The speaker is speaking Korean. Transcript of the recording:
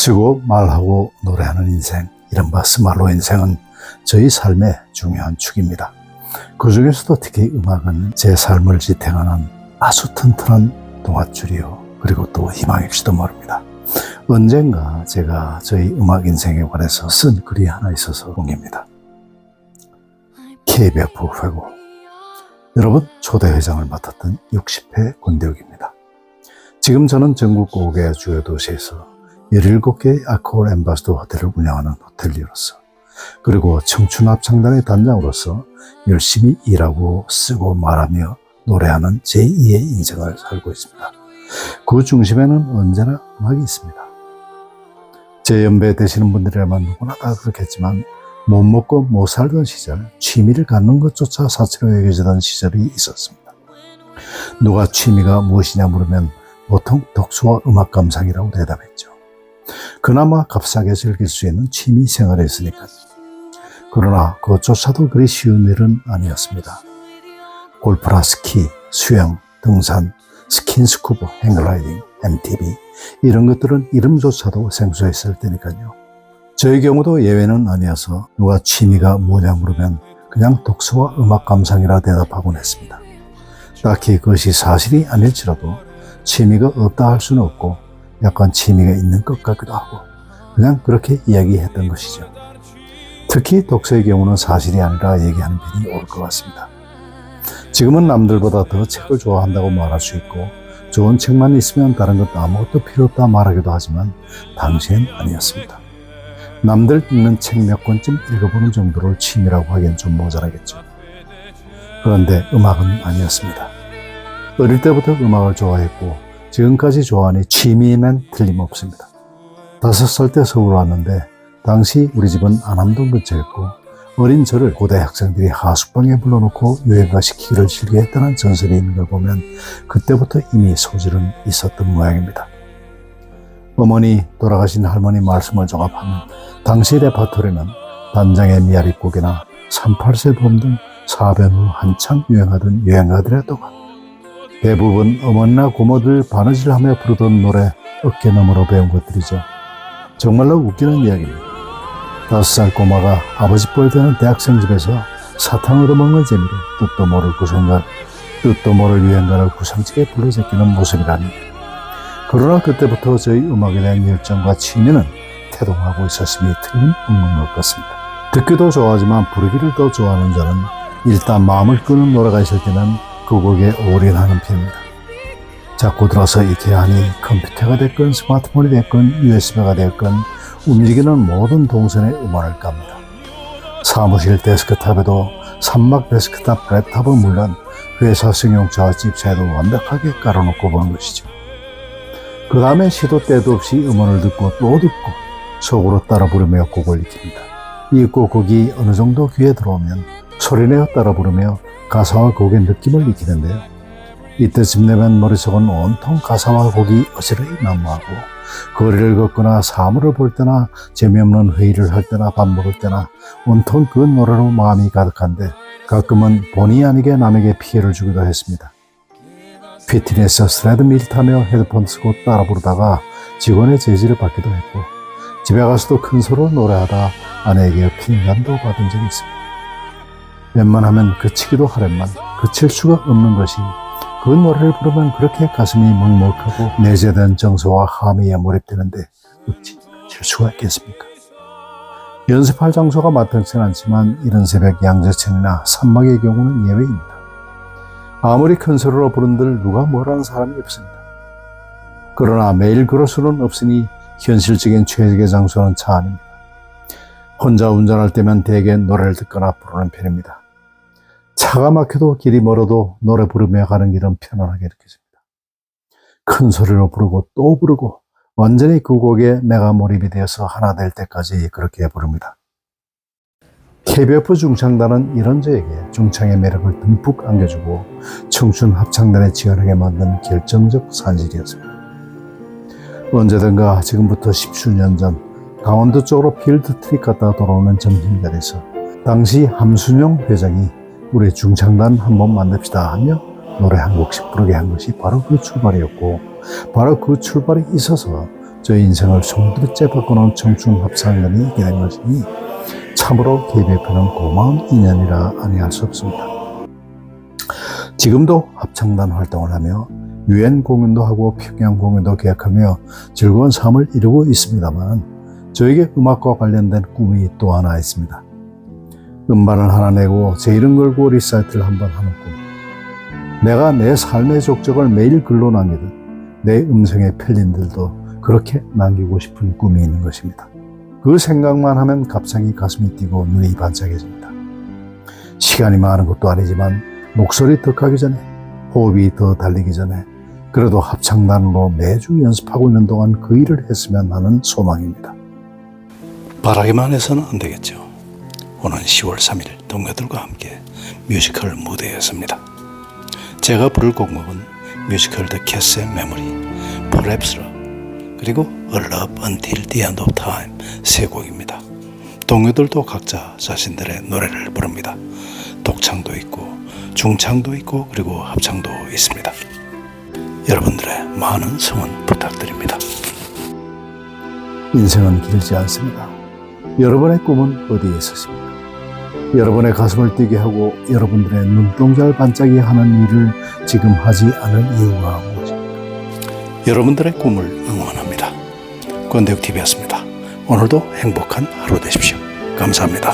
쓰고 말하고 노래하는 인생, 이른바 스말로 인생은 저희 삶의 중요한 축입니다. 그 중에서도 특히 음악은 제 삶을 지탱하는 아주 튼튼한 동아줄이요, 그리고 또 희망일지도 모릅니다. 언젠가 제가 저희 음악 인생에 관해서 쓴 글이 하나 있어서 공개입니다. KBF 회고. 여러분, 초대회장을 맡았던 60회 권대욱입니다. 지금 저는 전국 5개 주요 도시에서 17개의 아크홀 엠바스더 호텔을 운영하는 호텔리로서, 그리고 청춘합창단의 단장으로서 열심히 일하고 쓰고 말하며 노래하는 제2의 인생을 살고 있습니다. 그 중심에는 언제나 음악이 있습니다. 제 연배 되시는 분들이라면 누구나 다 그렇겠지만, 못 먹고 못 살던 시절, 취미를 갖는 것조차 사치로 여겨지던 시절이 있었습니다. 누가 취미가 무엇이냐 물으면 보통 독서와 음악 감상이라고 대답했죠. 그나마 값싸게 즐길 수 있는 취미 생활이었으니까요. 그러나 그것조차도 그리 쉬운 일은 아니었습니다. 골프나 스키, 수영, 등산, 스킨스쿠버, 행글라이딩, MTB 이런 것들은 이름조차도 생소했을 때니까요. 저의 경우도 예외는 아니어서 누가 취미가 뭐냐 물으면 그냥 독서와 음악 감상이라 대답하곤 했습니다. 딱히 그것이 사실이 아닐지라도 취미가 없다 할 수는 없고 약간 취미가 있는 것 같기도 하고 그냥 그렇게 이야기했던 것이죠. 특히 독서의 경우는 사실이 아니라 얘기하는 편이 옳을 것 같습니다. 지금은 남들보다 더 책을 좋아한다고 말할 수 있고 좋은 책만 있으면 다른 것도 아무것도 필요 없다 말하기도 하지만 당시엔 아니었습니다. 남들 읽는 책 몇 권쯤 읽어보는 정도를 취미라고 하기엔 좀 모자라겠죠. 그런데 음악은 아니었습니다. 어릴 때부터 음악을 좋아했고 지금까지 좋아하니 취미면 틀림없습니다. 5살 때 서울 왔는데 당시 우리 집은 안암동 근처였고 어린 저를 고대 학생들이 하숙방에 불러놓고 유행가 시키기를 즐겨했다는 전설이 있는 걸 보면 그때부터 이미 소질은 있었던 모양입니다. 어머니, 돌아가신 할머니 말씀을 종합하면 당시 레퍼토리는 단장의 미아리곡이나 38세 봄 등 사변 후 한창 유행하던 유행가들이었다고 합니다. 대부분 어머니나 고모들 바느질하며 부르던 노래 어깨너머로 배운 것들이죠. 정말로 웃기는 이야기입니다. 5살 꼬마가 아버지 뻘되는 대학생 집에서 사탕 얻어먹는 재미로 뜻도 모를 유행가를 구상지게 불러 제끼는 모습이라니. 그러나 그때부터 저희 음악에 대한 열정과 취미는 태동하고 있었음이 틀림없는 것 같습니다. 듣기도 좋아하지만 부르기를 더 좋아하는 저는 일단 마음을 끄는 노래가 있을 때는 그 곡에 올인하는 편입니다. 자꾸 들어서 이렇게 하니 컴퓨터가 됐건 스마트폰이 됐건 USB가 됐건 움직이는 모든 동선에 음원을 깝니다. 사무실 데스크탑에도 산막 데스크탑 랩탑은 물론 회사 승용 저집사에도 완벽하게 깔아놓고 보는 것이죠. 그 다음에 시도 때도 없이 음원을 듣고 또 듣고 속으로 따라 부르며 곡을 익힙니다. 읽고 곡이 어느 정도 귀에 들어오면 소리내어 따라 부르며 가사와 곡의 느낌을 익히는데요. 이때쯤 되면 머릿속은 온통 가사와 곡이 어지러이 난무하고 거리를 걷거나 사물을 볼 때나 재미없는 회의를 할 때나 밥 먹을 때나 온통 그 노래로 마음이 가득한데 가끔은 본의 아니게 남에게 피해를 주기도 했습니다. 피트니스 스트레드밀 타며 헤드폰 쓰고 따라 부르다가 직원의 제지를 받기도 했고 집에 가서도 큰 소리로 노래하다 아내에게 핀잔도 받은 적이 있습니다. 웬만하면 그치기도 하련만 그칠 수가 없는 것이 그 노래를 부르면 그렇게 가슴이 먹먹하고 내재된 정서와 함의에 몰입되는데 어찌 그칠 수가 있겠습니까? 연습할 장소가 마땅치는 않지만 이른 새벽 양재천이나 산막의 경우는 예외입니다. 아무리 큰 소리로 부른들 누가 뭐라는 사람이 없습니다. 그러나 매일 그럴 수는 없으니 현실적인 최적의 장소는 차 안입니다. 혼자 운전할 때면 대개 노래를 듣거나 부르는 편입니다. 차가 막혀도 길이 멀어도 노래 부르며 가는 길은 편안하게 느껴집니다. 큰 소리로 부르고 또 부르고 완전히 그 곡에 내가 몰입이 되어서 하나 될 때까지 그렇게 부릅니다. KBF 중창단은 이런 저에게 중창의 매력을 듬뿍 안겨주고 청춘 합창단에 지원하게 만든 결정적 산실이었습니다. 언제든가 지금부터 10수년 전 강원도 쪽으로 필드 트립 갔다 돌아오는 점심자리에서 당시 함순용 회장이 우리 중창단 한번 만듭시다 하며 노래 한 곡씩 부르게 한 것이 바로 그 출발이었고 바로 그 출발이 있어서 저의 인생을 송두리째 바꿔놓은 청춘 합창단이 있게 된 것이니 참으로 KBF는 고마운 인연이라 아니할 수 없습니다. 지금도 합창단 활동을 하며 유엔 공연도 하고 평양 공연도 계획하며 즐거운 삶을 이루고 있습니다만 저에게 음악과 관련된 꿈이 또 하나 있습니다. 음반을 하나 내고 제 이름 걸고 리사이트를 한번 하는 꿈. 내가 내 삶의 족적을 매일 글로 남기듯 내 음성의 편린들도 그렇게 남기고 싶은 꿈이 있는 것입니다. 그 생각만 하면 갑자기 가슴이 뛰고 눈이 반짝여집니다. 시간이 많은 것도 아니지만 목소리 더 가기 전에, 호흡이 더 달리기 전에 그래도 합창단으로 매주 연습하고 있는 동안 그 일을 했으면 하는 소망입니다. 바라기만 해서는 안 되겠죠. 오는 10월 3일 동료들과 함께 뮤지컬 무대였습니다. 제가 부를 곡목은 뮤지컬 The Cat's Memory, Perhaps Love, 그리고 A Love Until the End of Time 세 곡입니다. 동료들도 각자 자신들의 노래를 부릅니다. 독창도 있고 중창도 있고 그리고 합창도 있습니다. 여러분들의 많은 성원 부탁드립니다. 인생은 길지 않습니다. 여러분의 꿈은 어디에 있으십니까? 여러분의 가슴을 뛰게 하고 여러분들의 눈동자를 반짝이게 하는 일을 지금 하지 않을 이유가 무엇입니까? 여러분들의 꿈을 응원합니다. 권대욱TV였습니다. 오늘도 행복한 하루 되십시오. 감사합니다.